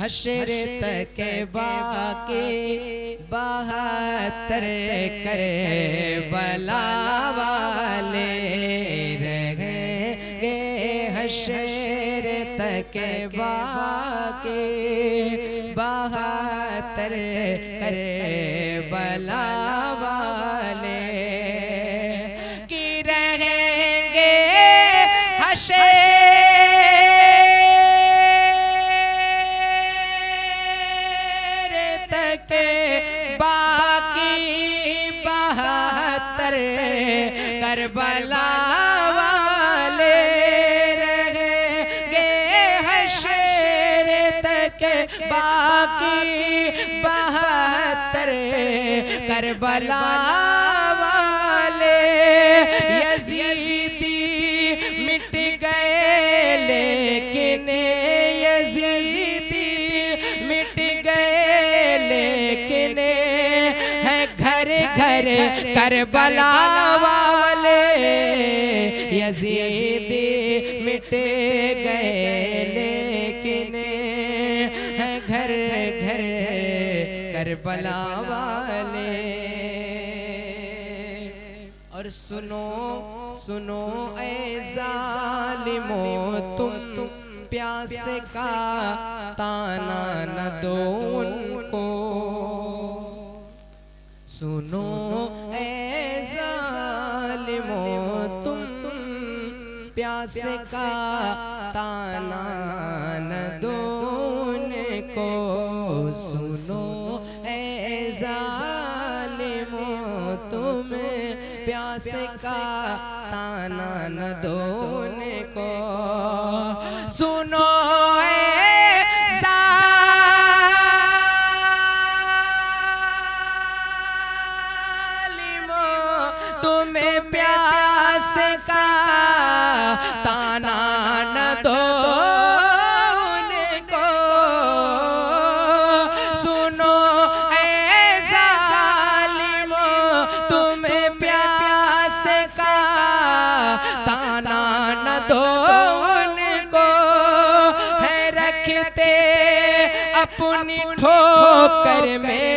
हशर तक बाकी 72 करबला वाले रहेंगे हशर तक बाकी 72 करबला वाले की रहेंगे हशर करबला वाले रहेंगे हशर तक बाकी 72 करबला वाले यजीदी मिट गए लेकिन यजीदी मिट गए लेकिन है घर घर करबला वाले यजीदी मिट गए लेकिन है घर घर करबला वाले। और सुनो सुनो ऐ जालिमो तुम प्यास का ताना न दो उनको। सुनो ऐ जालिमो तुम प्यास का ताना न दो उनको। सुनो ऐ जालिमो तुम प्यास का ताना न दो उनको। सुनो तुम्हें प्यास का ताना न दो उनको। सुनो ऐ जालिमो तुम्हें प्यास का ताना न दो उनको। है रखते अपनी ठोकर में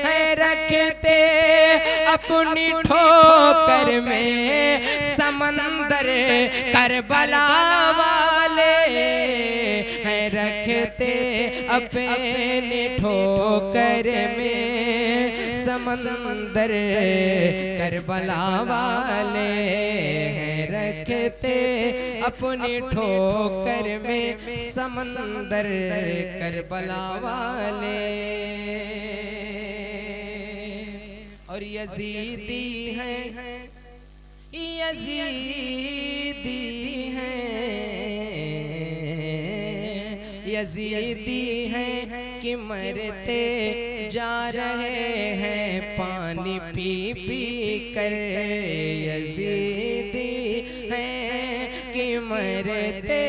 है रखते अपनी ठोकर में समंदर करबला वाले हैं रखते अपनी ठोकर में समंदर करबला वाले हैं रखते अपनी ठोकर में समंदर करबला वाले। और यजीदी हैं यजीदी हैं यजीदी हैं कि मरते जा रहे हैं पानी पी पी कर। यजीदी हैं कि मरते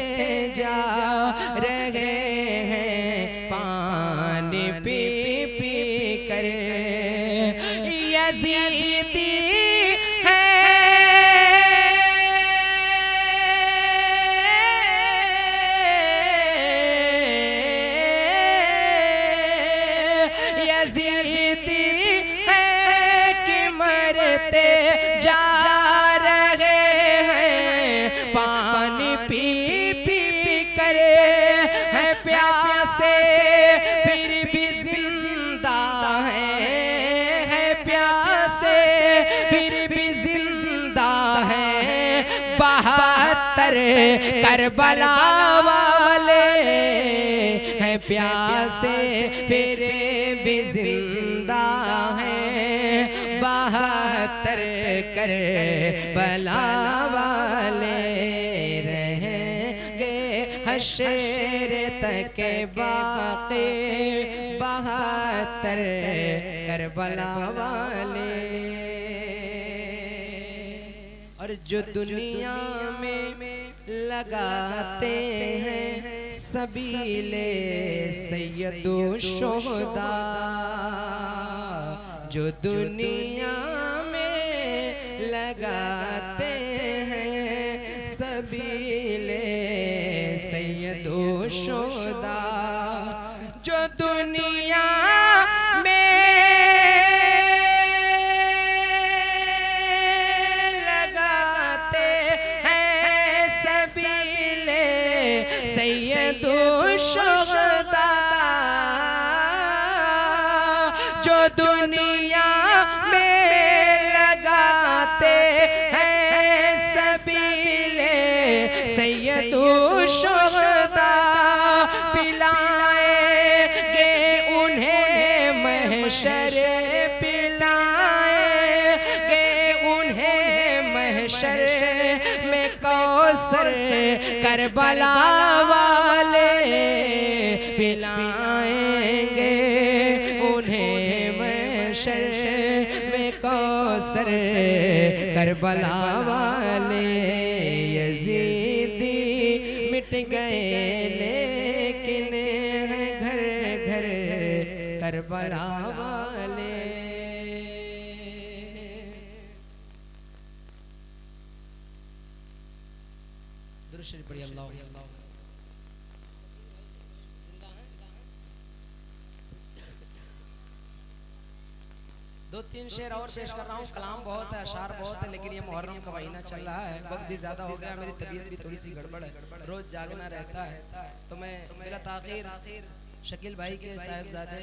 जा रहे हैं पानी पी पी कर। यजीदी है यजीदी है कि मरते जा रहे हैं पानी पी पी कर। है प्यासे फिर भी जिंदा है प्यासे फिर भी जिंदा है 72 करबला वाले हैं प्यासे फिर भी जिंदा है 72 करबला वाले रहेंगे हशर तक बाकी 72 करबला वाले। और जो दुनिया में लगाते हैं सबीले सैयदो शुहदा। जो दुनिया में लगाते हैं सबीले सैयदो शुहदा। दुनिया में लगाते हैं सबीले सैयदो शुहदा, जो दुनिया में लगाते हैं सबीले सैयदो शुहदा, पिलाएंगे उन्हें महशर, पिलाएंगे उन्हें महशर में कौसर, करबला वाले पिलाएंगे उन्हें महशर में कौसर, करबला वाले। यजीदी मिट गए लेकिन है घर घर करबला वाले। दुरूद शरीफ पढ़िए। अल्लाह दो तीन शेर और पेश कर रहा हूँ। कलाम बहुत है, अशार बहुत है, लेकिन ये मुहर्रम का महीना चल रहा है, वक्त भी ज़्यादा हो गया, मेरी तबीयत भी थोड़ी सी गड़बड़ है, रोज़ जागना रहता है, तो मैं मेरा ताख़ीर शकील भाई के साहिबजादे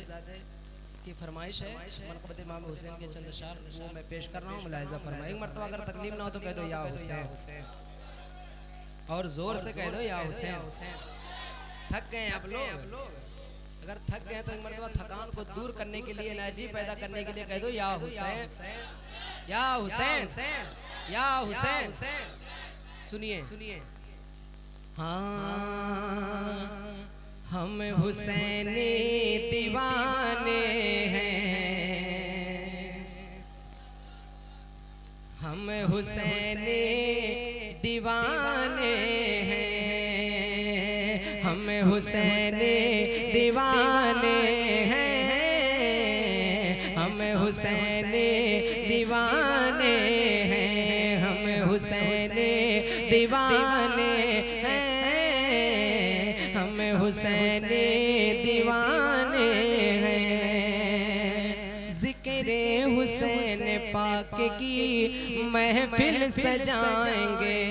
की फरमाइश है, मनक़बत इमाम हुसैन के चंद अशार वो मैं पेश कर रहा हूँ, मुलाहिज़ा फरमाइए। एक मरतबा अगर तकलीफ ना हो तो कह दो या हुसैन, और ज़ोर से कह दो या हुसैन। थक गए आप लोग, अगर थक गए तो एक मरतबा थकान को दूर करने के लिए, एनर्जी पैदा करने के लिए कह दो या हुसैन, या हुसैन, या हुसैन। सुनिए। हाँ हम हुसैनी दीवाने हैं, हम हुसैनी दीवाने हैं, हम हुसैनी दीवाने हैं, हम हुसैनी दीवाने हैं, हम हुसैनी दीवाने हैं, हम हुसैनी दीवाने हैं। ज़िक्र हुसैन पाक की महफिल सजाएंगे,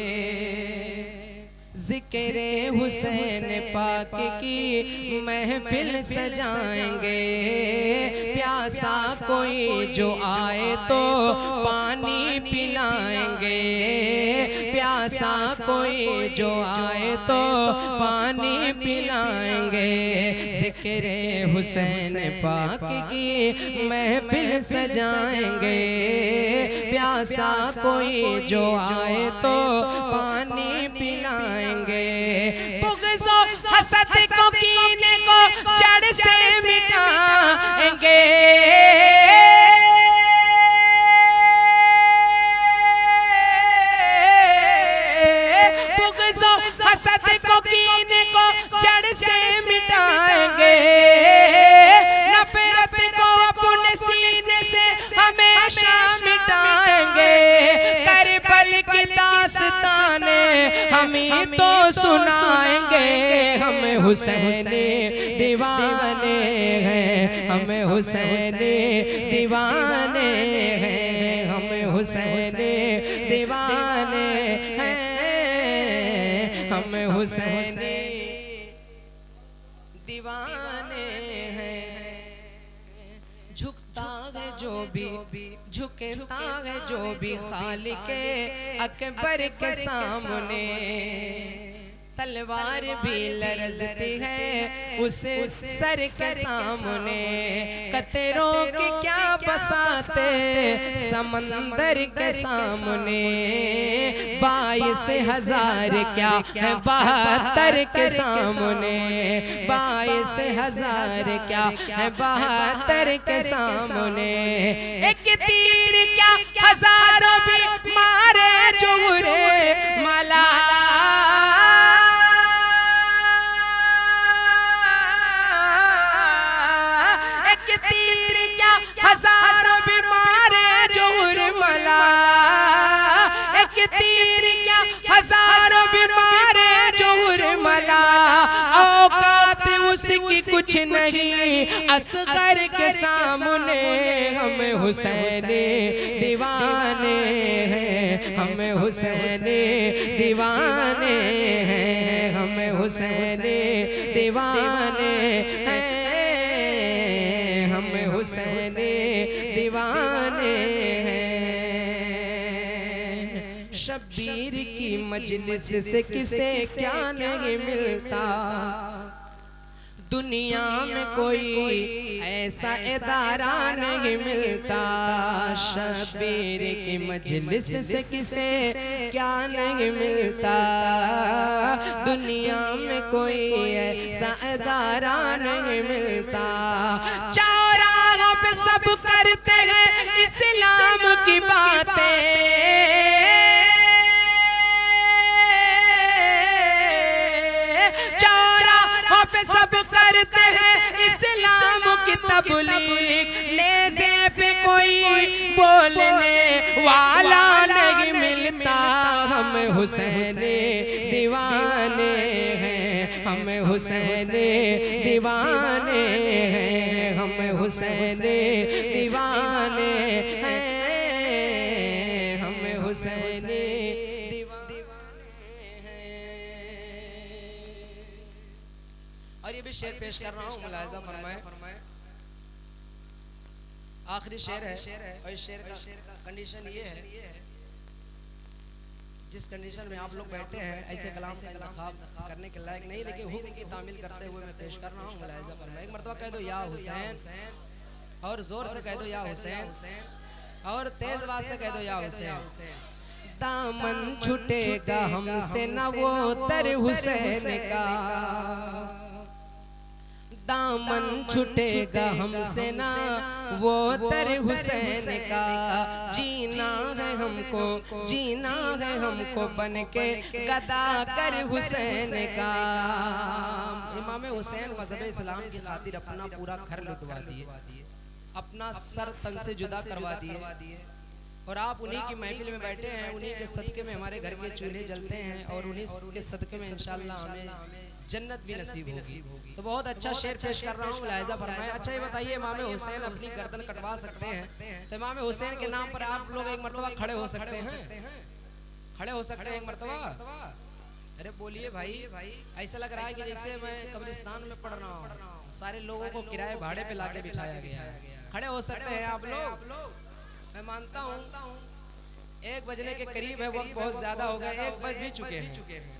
ज़िक्र हुसैन पाक की महफिल सजाएंगे। प्यासा कोई जो आए तो पानी पिलाएंगे, प्यासा कोई जो आए तो पानी पिलाएंगे। ज़िक्र हुसैन पाक की महफिल सजाएंगे, प्यासा कोई जो आए तो पानी पिलाएंगे। बुग़्ज़ो हसद को कीने को जड़ से मिटाएंगे, बुग़्ज़ो हसद को कीने को जड़ से मिटाएंगे। नफ़रत को अपने सीने से हमेशा मिटाएंगे। करबल की दास्ताने हम ही तो सुनाएंगे। हम हुसैनी दीवाने हैं, हम हुसैनी दीवाने हैं, हम हुसैनी दीवाने हैं, हम हुसैनी दीवाने हैं। झुकता है जो भी, झुकता है जो भी खालिके अकबर के सामने। तलवार भी लरजती है उस सर के सामने। कतरों की क्या बसाते समंदर के सामने। 22,000 क्या है 72 के सामने। 22,000 क्या है 72 के सामने। एक तीर क्या हजारों भी मारे जोरे मला। हजारों भी मारे जोर मला। एक तीर क्या हजारों भी मारे जोर मला। औकात उसकी कुछ नहीं असगर के सामने, हम हुसैन दीवाने हैं, हम हुसैन दीवाने हैं, हम हुसैन दीवाने हैं, हम हुसैन दीवाने हैं। शब्बीर की मजलिस से किसे क्या नहीं मिलता, दुनिया में कोई ऐसा इदारा नहीं मिलता। शब्बीर की मजलिस से किसे क्या नहीं मिलता, दुनिया में कोई ऐसा इदारा नहीं मिलता। चौराहों पे सब करते हैं इस्लाम की बातें, चौराहों पे सब करते हैं इस्लाम की तबलीग, नेज़े पे कोई बोलने वाला नहीं मिलता। हम हुसैन दीवाने हैं, हम हुसैन दीवाने हैं, हम हुसैन दीवाने हैं, हम हुसैन दीवाने हैं। और ये भी शेर पेश कर रहा हूँ, मुलाहिजा फरमाए। आखिरी शेर है और इस शेर का कंडीशन ये है, जिस कंडीशन में आप लोग बैठे हैं ऐसे कलाम का इंतखाब करने के लायक नहीं, लेकिन हुक्म की तामील करते हुए मैं पेश कर रहा हूँ। मुलाहिजा फरमाए। एक मरतबा कह दो या हुसैन, और जोर से कह दो या हुसैन, और तेज आवाज से कह दो या हुसैन। दामन छूटेगा हमसे न वो तर हुसैन का, दामन छूटेगा हमसे ना वो तर हुसैन का। जीना है हमको, जीना है हमको बन के गदा कर हुसैन का। इमाम हुसैन मज़हब इस्लाम की खातिर अपना पूरा घर लुटवा दिए, अपना सर तन से जुदा करवा दिए, और आप उन्हीं की महफिल में बैठे हैं, उन्हीं के सदक़े में हमारे घर के चूल्हे जलते हैं, और उन्हीं के सदक़े में इंशाअल्लाह हमें जन्नत भी नसीब होगी। तो बहुत अच्छा शेर पेश कर रहा हूँ, मुलाहिजा फरमाए। अच्छा ये बताइए, इमाम हुसैन अपनी गर्दन कटवा सकते हैं, तो इमाम हुसैन के नाम पर आप लोग एक मरतबा खड़े हो सकते हैं, खड़े हो सकते हैं एक मरतबा। अरे बोलिए भाई, ऐसा लग रहा है कि जैसे मैं कब्रिस्तान में पढ़ रहा हूँ, सारे लोगों को किराए भाड़े पे लाके बिठाया गया है। खड़े हो सकते हैं आप लोग? मैं मानता हूँ 1 बजने के करीब है, वक्त बहुत ज्यादा हो गया, 1 बज भी चुके हैं।